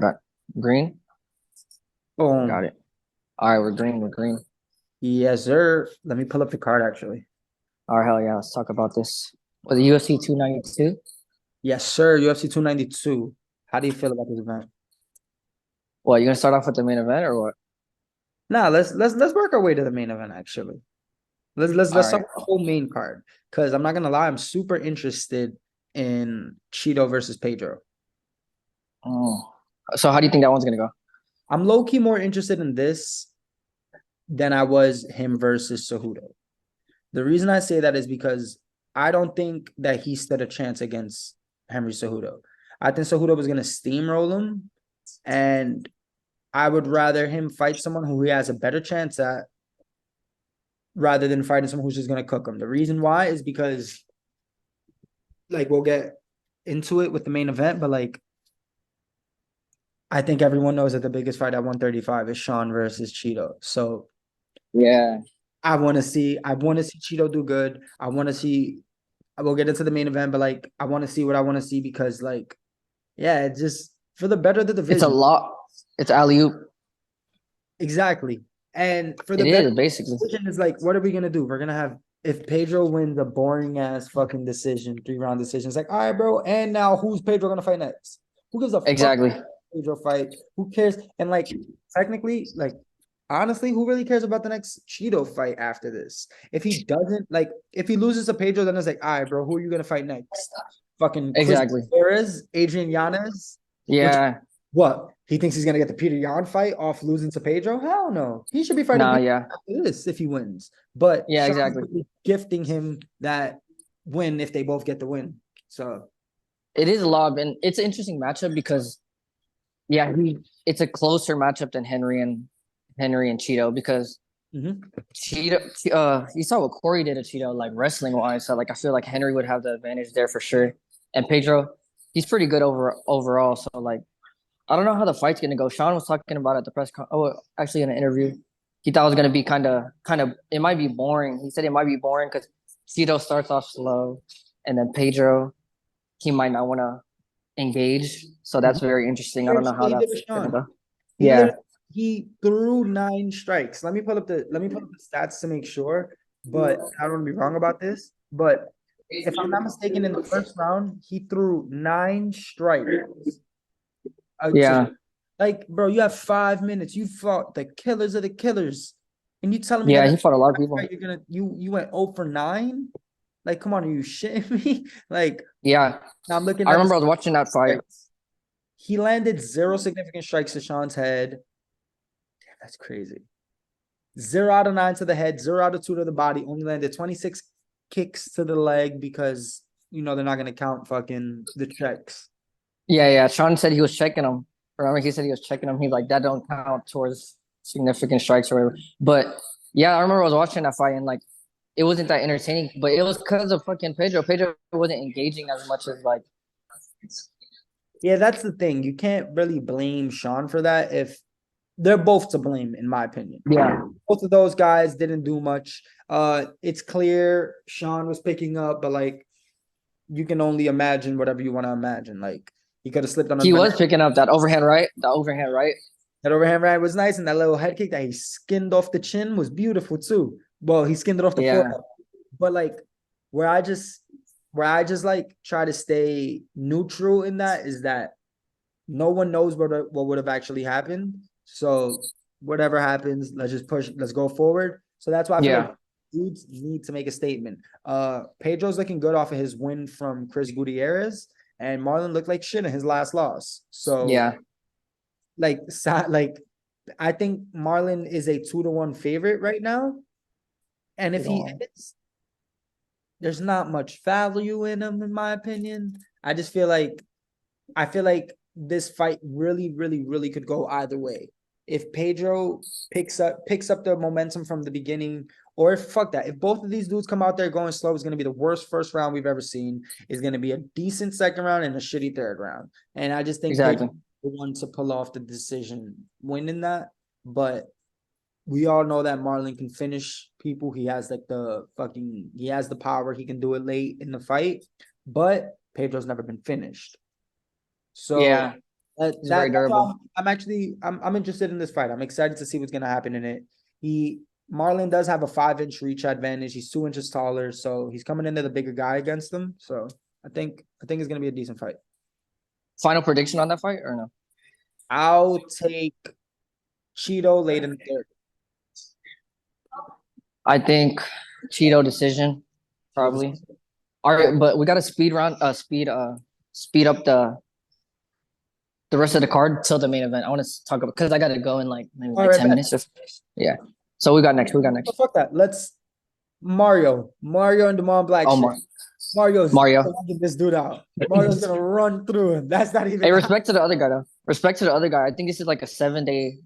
Got green. Boom. Got it. All right, we're green. We're green. Yes, sir. Let me pull up the card actually. All right, hell yeah. Let's talk about this. Was it UFC 292? Yes, sir. UFC 292. How do you feel about this event? What, you gonna start off with the main event or what? Nah, let's work our way to the main event actually. All Let's talk right. about the whole main card. Because I'm not gonna lie, I'm super interested in Cheeto versus Pedro. Oh. So how do you think that one's gonna go? I'm low-key more interested in this than I was him versus Cejudo. The reason I say that is because I don't think that he stood a chance against Henry Cejudo. I think Cejudo was gonna steamroll him, and I would rather him fight someone who he has a better chance at rather than fighting someone who's just gonna cook him. The reason why is because like we'll get into it with the main event, but like I think everyone knows that the biggest fight at 135 is Sean versus Cheeto. So Yeah. I want to see Cheeto do good. I want to see I will get into the main event, but like I want to see what I want to see because like yeah, it's just for the better of the It's a division. lot. It's alley-oop. Exactly. And for the It better is, basically. decision is like, what are we gonna do? We're gonna have if Pedro wins a boring ass fucking decision, 3 round decision. It's like, all right, bro. And now who's Pedro gonna fight next? Who gives a fuck Exactly. Pedro fight? Who cares? And like technically, like honestly, who really cares about the next Cheeto fight after this? If he doesn't like if he loses to Pedro, then it's like, all right, bro, who are you gonna fight next? Fucking Chris Exactly. Perez, Adrian Yanez, which Yeah. what? He thinks he's gonna get the Peter Yan fight off losing to Pedro? Hell no. He should be fighting Nah, Peter yeah. after this if he wins. But Yeah, Sean's exactly. gifting him that win if they both get the win. So It is a lot, and it's an interesting matchup because yeah, it's a closer matchup than Henry and Cheeto because mhm. Cheeto, you saw what Corey did to Cheeto, like wrestling wise. So like, I feel like Henry would have the advantage there for sure. And Pedro, he's pretty good overall. So like, I don't know how the fight's gonna go. Sean was talking about it at the actually in an interview, he thought it was gonna be kind of. It might be boring. He said it might be boring because Cheeto starts off slow, and then Pedro, he might not want to engage. So that's very interesting. I don't Here's know what how he did that's with gonna Sean. go. He Yeah, literally he threw 9 strikes. Let me pull up the stats to make sure. But I don't want to be wrong about this. But if I'm not mistaken, in the first round, he threw 9 strikes. To yeah, like, bro, you have 5 minutes. You fought the killers of the killers, and you telling me that yeah. He fought a lot of people. you're gonna you went 0 for 9? Like, come on, are you shitting me? Like, Yeah, now I'm looking I at remember this. I was watching that fight. He landed 0 significant strikes to Sean's head. Damn, that's crazy. 0 out of 9 to the head, 0 out of 2 to the body. Only landed 26 kicks to the leg because they're not gonna count fucking the checks. Yeah, yeah. Sean said he was checking him. Remember, he said he was checking him. He's like, that don't count towards significant strikes or whatever. But yeah, I remember I was watching that fight and like it wasn't that entertaining, but it was because of fucking Pedro. Pedro wasn't engaging as much as like Yeah, that's the thing. You can't really blame Sean for that if they're both to blame, in my opinion. yeah, Both of those guys didn't do much. It's clear Sean was picking up, but like you can only imagine whatever you want to imagine. Like he could have slipped on a he banana. was picking up that overhand right. The overhand right. That overhand right was nice, and that little head kick that he skinned off the chin was beautiful too. Well, he skinned it off the Yeah, forehead. But like where I just where I just like try to stay neutral in that is that no one knows what would have actually happened. So whatever happens, let's just push, let's go forward. So that's why I feel like yeah, dudes need to make a statement. Pedro's looking good off of his win from Chris Gutierrez, and Marlon looked like shit in his last loss. So yeah. like I think Marlon is a 2-1 favorite right now. And if he is, there's not much value in him, in my opinion. I feel like this fight really, really, really could go either way. If Pedro picks up the momentum from the beginning, or if fuck that, if both of these dudes come out there going slow, it's gonna be the worst first round we've ever seen. It's gonna be a decent second round and a shitty third round. And I just think Pedro Exactly. the one to pull off the decision winning that. But we all know that Marlon can finish people. He has the power. He can do it late in the fight. But Pedro's never been finished. So Yeah. He's very That's why durable. I'm interested in this fight. I'm excited to see what's gonna happen in it. He Marlon does have a 5-inch reach advantage. He's 2 inches taller, so he's coming into the bigger guy against him. So I think it's gonna be a decent fight. Final prediction on that fight or no? I'll take Cheeto late in the third. I think Cheeto decision probably. All right, but we got to speed up the rest of the card till the main event. I want to talk about because I got to go in like maybe All like right, 10 minutes. Yeah. So we got next. We got oh, next. fuck that. Let's Mario and Demond Black Oh, shit. Mario's Mario. knocking this dude out. Mario's gonna run through him. That's not even Hey, respect to the other guy though. Respect to the other guy. I think this is like a 7 day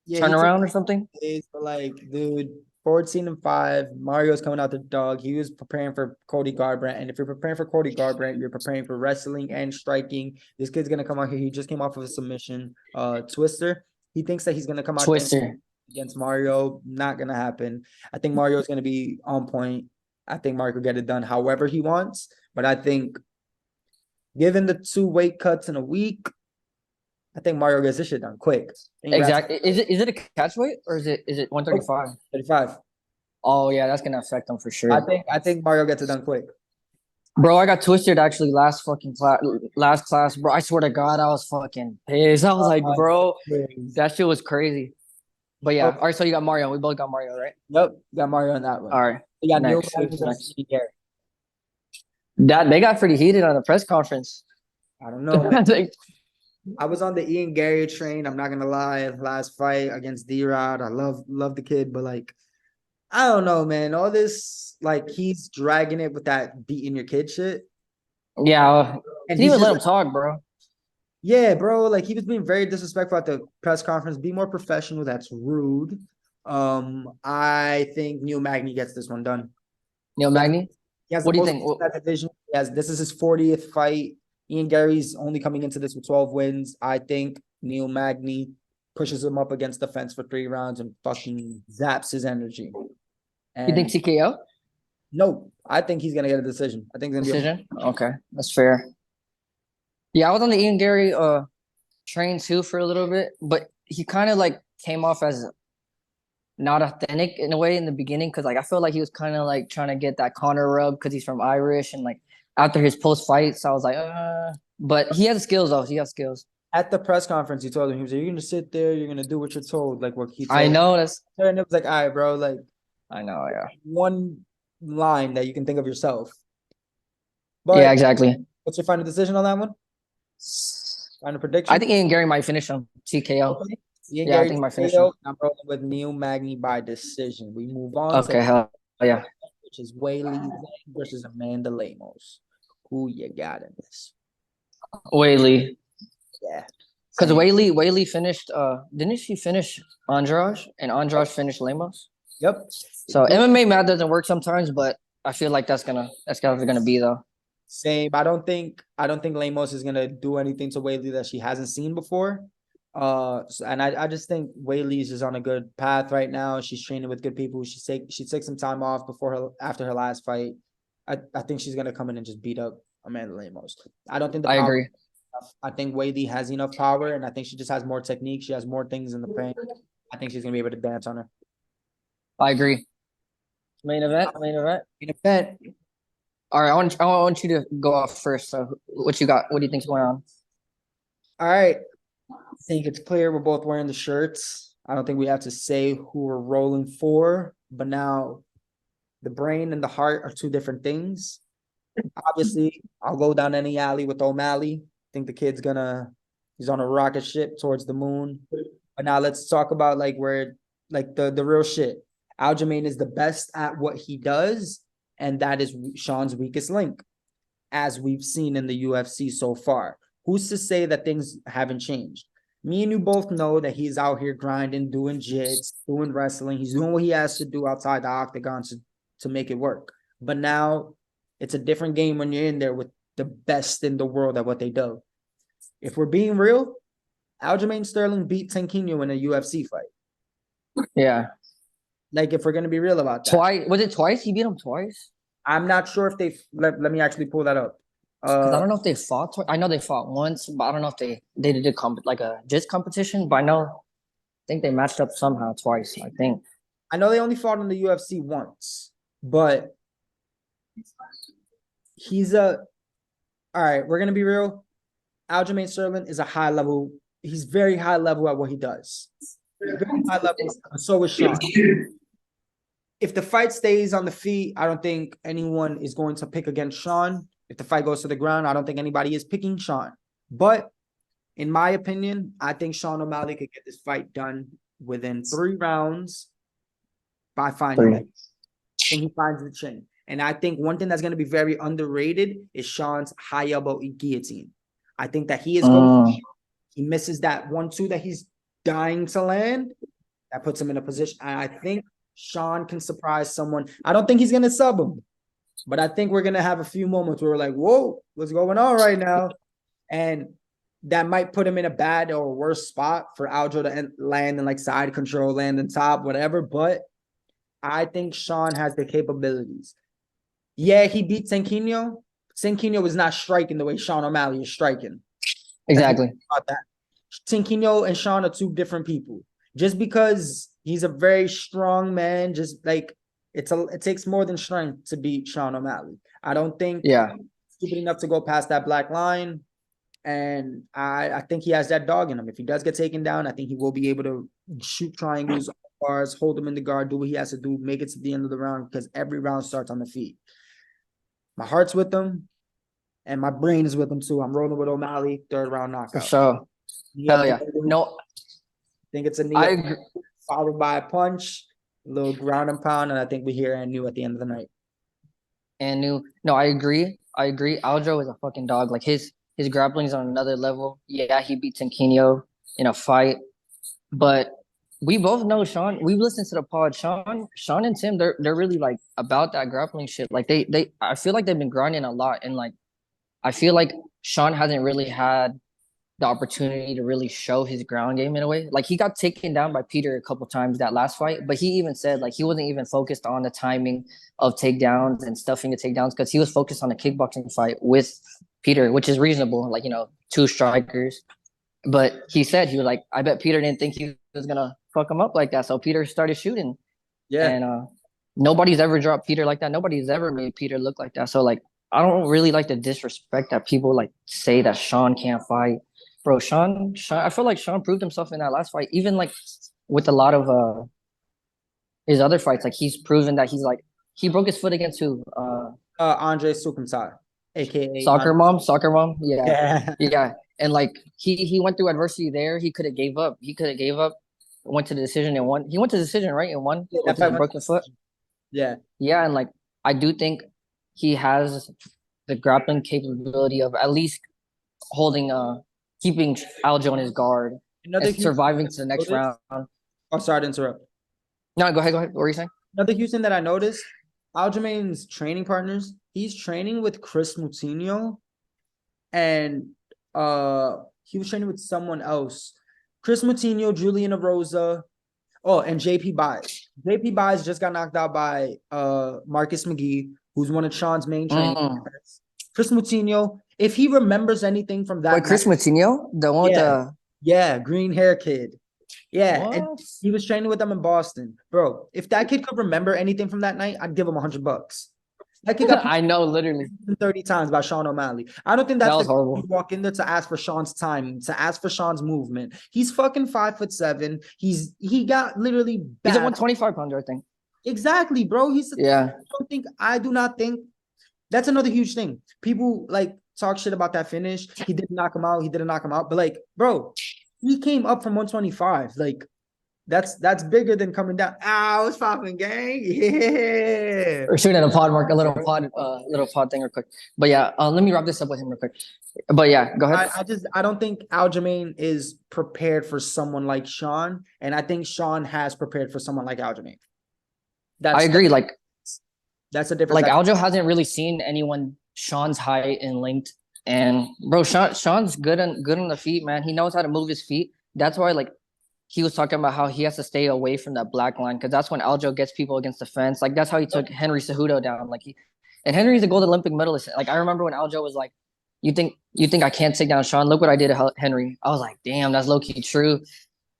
yeah, he took turnaround or something. days, but like, dude, 14-5. Mario's coming out the dog. He was preparing for Cody Garbrandt. And if you're preparing for Cody Garbrandt, you're preparing for wrestling and striking. This kid's gonna come out here. He just came off of a submission. Twister. He thinks that he's gonna come out there Twister. against Mario. Not gonna happen. I think Mario's gonna be on point. I think Mario could get it done however he wants. But I think given the 2 weight cuts in a week, I think Mario gets this shit done quick. Exactly. Is it a catch weight or is it 135? 35. Oh yeah, that's gonna affect them for I sure. think Mario gets it done quick. Bro, I got twisted actually last class, bro. I swear to God, I was fucking pissed. I was like, bro, that shit was crazy. But yeah, all right. So you got Mario. We both got Mario, right? Yep, got Mario on that one. All right. We got Neil Next. Magny versus Next. Ian Garry. That they got pretty heated on the press conference. I don't know, man. Like, I was on the Ian Garry train. I'm not gonna lie. Last fight against D-Rod, I love the kid, but like, I don't know, man. All this, like, he's dragging it with that beating your kid shit. yeah, And didn't he's even let just him talk, bro. yeah, bro. Like, he was being very disrespectful at the press conference. Be more professional. That's rude. I think Neil Magny gets this one done. Neil He has, Magny. he has the What do you most think? wins in that division. This is his 40th fight. Ian Gary's only coming into this with 12 wins. I think Neil Magny pushes him up against the fence for 3 rounds and fucking zaps his energy. You think And TKO no, I think he's gonna get a decision. I think it's gonna be decision? Okay, that's fair. Yeah, I was on the Ian Gary train too for a little bit, but he kind of like came off as not authentic in a way in the beginning because like I felt like he was kind of like trying to get that Connor rub because he's from Irish and like after his post fights, I was like, but he has skills though. He has skills. at the press conference. He told him he was like, "You're gonna sit there. You're gonna do what you're told." Like what he I told. know that's. And it was like, "All right, bro. Like I know. Yeah. one line that you can think of yourself." Yeah. But Exactly. what's your final decision on that one? Final prediction? I think Ian Gary might finish him TKO. Okay. Ian Yeah, I Gary think he might finish him. TKO. I'm rolling with Neil Magny by decision. We move on Okay. to Hell yeah. which is Whaley versus Amanda Lemos. Who you got in this? Whaley. Yeah. Because Same. Whaley finished. Didn't she finish Andrade and Andrade finished Lemos? Yep. So MMA math doesn't work sometimes, but I feel like that's gonna be though. Same. I don't think Lemos is gonna do anything to Whaley that she hasn't seen before. And I just think Whaley's is on a good path right now. She's training with good people. She took some time off after her last fight. I think she's gonna come in and just beat up Amanda Lemos. I don't think the I power agree. enough. I think Whaley has enough power, and I think she just has more technique. She has more things in the paint. I think she's gonna be able to dance on her. I agree. Main event. Main event. In event, All right. I want you to go off first. So what you got? What do you think's going on? all right. I think it's clear we're both wearing the shirts. I don't think we have to say who we're rolling for, but now the brain and the heart are 2 different things. Obviously, I'll go down any alley with O'Malley. I think the kid's he's on a rocket ship towards the moon. But now let's talk about like the real shit. Aljamain is the best at what he does, and that is Sean's weakest link, as we've seen in the UFC so far. Who's to say that things haven't changed? Me and you both know that he's out here grinding, doing jits, doing wrestling. He's doing what he has to do outside the octagon to make it work. But now it's a different game when you're in there with the best in the world at what they do. If we're being real, Aljamain Sterling beat Tenquinho in a UFC fight. Yeah. Like, if we're going to be real about that. Twice. Was it twice? He beat him twice. I'm not sure if let me actually pull that up. Because I don't know if they fought. I know they fought once, but I don't know if they did like a just competition. But I think they matched up somehow twice. I think. I know they only fought in the UFC once, but he's a all right. We're gonna be real. Aljamain Sterling is a high level. He's very high level at what he does. Very high level. So is Sean. If the fight stays on the feet, I don't think anyone is going to pick against Sean. If the fight goes to the ground, I don't think anybody is picking Sean. But in my opinion, I think Sean O'Malley could get this fight done within 3 rounds by finding it. I think he finds the chin. And I think one thing that's going to be very underrated is Sean's high elbow guillotine. I think that he is going. He misses that 1-2 that he's dying to land. That puts him in a position. And I think Sean can surprise someone. I don't think he's going to sub him, but I think we're going to have a few moments where we're like, whoa, what's going on right now? And that might put him in a bad or worse spot for Aljo to land in like side control, land in top, whatever. But I think Sean has the capabilities. Yeah, he beat Sanquinho. Sanquinho was not striking the way Sean O'Malley is striking. Exactly. About that. Sanquinho and Sean are 2 different people. Just because he's a very strong man, just like it takes more than strength to beat Sean O'Malley. I don't think he's stupid enough to go past that black line. And I think he has that dog in him. If he does get taken down, I think he will be able to shoot triangles, bars, hold him in the guard, do what he has to do, make it to the end of the round, because every round starts on the feet. My heart's with him, and my brain is with him too. I'm rolling with O'Malley, 3rd round knockout. For sure. Hell yeah. No, I think it's a knee followed by a punch, a little ground and pound, and I think we hear and new at the end of the night. And new. No, I agree. Aljo is a fucking dog. Like his grappling is on another level. Yeah, he beat Sanquinho in a fight, but we both know Sean. We've listened to the pod. Sean and Tim, they're really like about that grappling shit. Like they I feel like they've been grinding a lot, and like I feel like Sean hasn't really had the opportunity to really show his ground game in a way. Like he got taken down by Peter a couple times that last fight, but he even said like he wasn't even focused on the timing of takedowns and stuffing the takedowns because he was focused on the kickboxing fight with Peter, which is reasonable. Like, 2 strikers. But he said, he was like, I bet Peter didn't think he was gonna fuck him up like that. So Peter started shooting. Yeah. And nobody's ever dropped Peter like that. Nobody's ever made Peter look like that. So like I don't really like the disrespect that people like say that Sean can't fight. Bro, Sean, I feel like Sean proved himself in that last fight. Even like with a lot of his other fights, like he's proven that he's like he broke his foot against who? Andre Sukumsar, aka Soccer Mom. Yeah. Yeah. And like he went through adversity there. He could have gave up. Went to the decision and won. He went to the decision, right? And won with his broken foot. Yeah. Yeah, and like I do think he has the grappling capability of at least holding keeping Aljo in his guard and surviving to the next round. Oh, sorry to interrupt. No, go ahead. What were you saying? Another Houston that I noticed, Aljamain's training partners, he's training with Chris Moutinho, and he was training with someone else. Chris Moutinho, Julian Arosa, and JP Buys. JP Buys just got knocked out by Marcus McGee, who's one of Sean's main training partners. Chris Moutinho, if he remembers anything from that. Wait, Chris Moutinho? The one with the. Yeah, green hair kid. Yeah, what? And he was training with them in Boston. Bro, if that kid could remember anything from that night, I'd give him $100. That kid got I know, literally 30 times by Sean O'Malley. I don't think that's was horrible. You walk in there to ask for Sean's timing, to ask for Sean's movement. He's fucking 5'7". He got literally bad. He's a 125-pounder, I think. Exactly, bro. I do not think that's another huge thing. People like talk shit about that finish. He didn't knock him out. But like, bro, he came up from 125. Like, that's bigger than coming down. I was popping, gang. Yeah. We're shooting a pod mark, a little pod thing real quick. But yeah, let me wrap this up with him real quick. But yeah, go ahead. I don't think Aljamain is prepared for someone like Sean, and I think Sean has prepared for someone like Aljamain. I agree. Like, that's a difference. Like Aljo hasn't really seen anyone Sean's height and length. And bro, Sean's good on the feet, man. He knows how to move his feet. That's why like he was talking about how he has to stay away from that black line because that's when Aljo gets people against the fence. Like that's how he took Henry Cejudo down. And Henry's a gold Olympic medalist. Like I remember when Aljo was like you think I can't take down Sean? Look what I did to Henry. I was like, damn, that's low key true.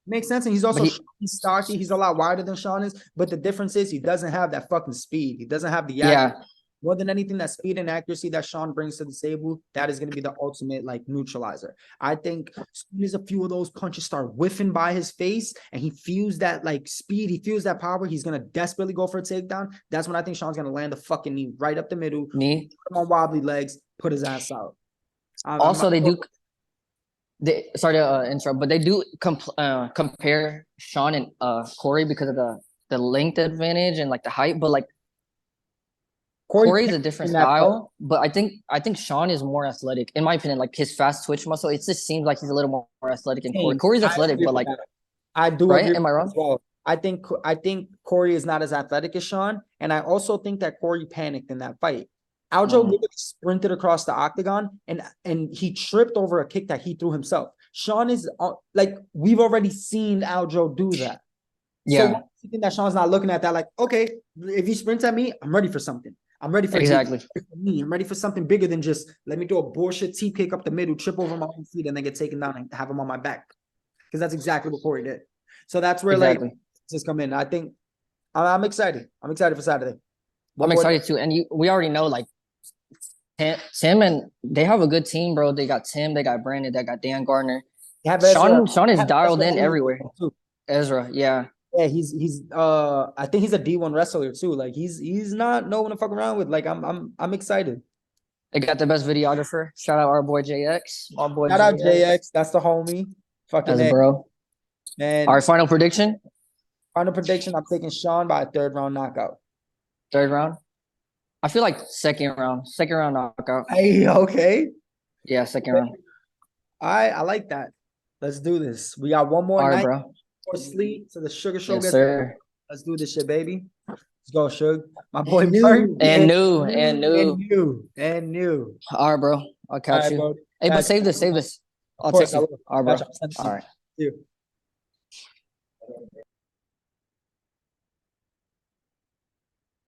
Makes sense. And he's But also he, he's stocky. He's a lot wider than Sean is. But the difference is he doesn't have that fucking speed. He doesn't have the accuracy. yeah, More than anything, that speed and accuracy that Sean brings to the table, that is going to be the ultimate like neutralizer. I think as soon as a few of those punches start whiffing by his face and he feels that like speed, he feels that power, he's going to desperately go for a takedown. That's when I think Sean's going to land the fucking knee right up the middle, knee. put him on wobbly legs, put his ass out. Also, sorry to interrupt, but they do compare Sean and Corey because of the length advantage and like the height. But like Corey Corey's a different in that fight. style, but I think Sean is more athletic in my opinion. Like his fast twitch muscle, it just seems like he's a little more athletic than Corey. Same. Corey's I athletic, agree but with like that. I do right? agree Am I as wrong? well. I think Corey is not as athletic as Sean, and I also think that Corey panicked in that fight. Aljo Mm, literally sprinted across the octagon and he tripped over a kick that he threw himself. Sean is like we've already seen Aljo do that. So yeah, what do you think that Sean's not looking at that like, okay, if he sprints at me, I'm ready for something. I'm ready for a exactly, I'm ready for something bigger than just let me do a bullshit T kick up the middle, trip over my own feet, and then get taken down and have him on my back. Because that's exactly what Corey did. So that's where like exactly. just come in. I think I'm excited. I'm excited for Saturday. One I'm more. excited too, and we already know like Tim and they have a good team, bro. They got Tim, they got Brandon, they got Dan Gardner. They have Ezra. Sean They is have dialed Ezra in in everywhere. too. Ezra, yeah. Yeah, he's I think he's a D1 wrestler too. Like he's not no one to fuck around with. Like I'm excited. They got the best videographer. Shout out our boy JX. Our boy Shout out JX. JX. That's the homie. Fucking As a A. bro. Our And final prediction, final prediction, I'm taking Sean by a third round knockout. third round. I feel like second round. Second round knockout. Hey, okay. Yeah, second round. I like that. Let's do this. We got one more All right, night bro. for sleep so the sugar show Yes, gets. sir. Let's do this shit, baby. Let's go, Suge. My boy And Mark. new. And new. And And new. new. And new. All right, bro. I'll All catch right, you. bro. Hey, but Catch save this. you. Save this. Of I'll course text I you. will. All right, Catch bro. you. I'll send it to All right. you.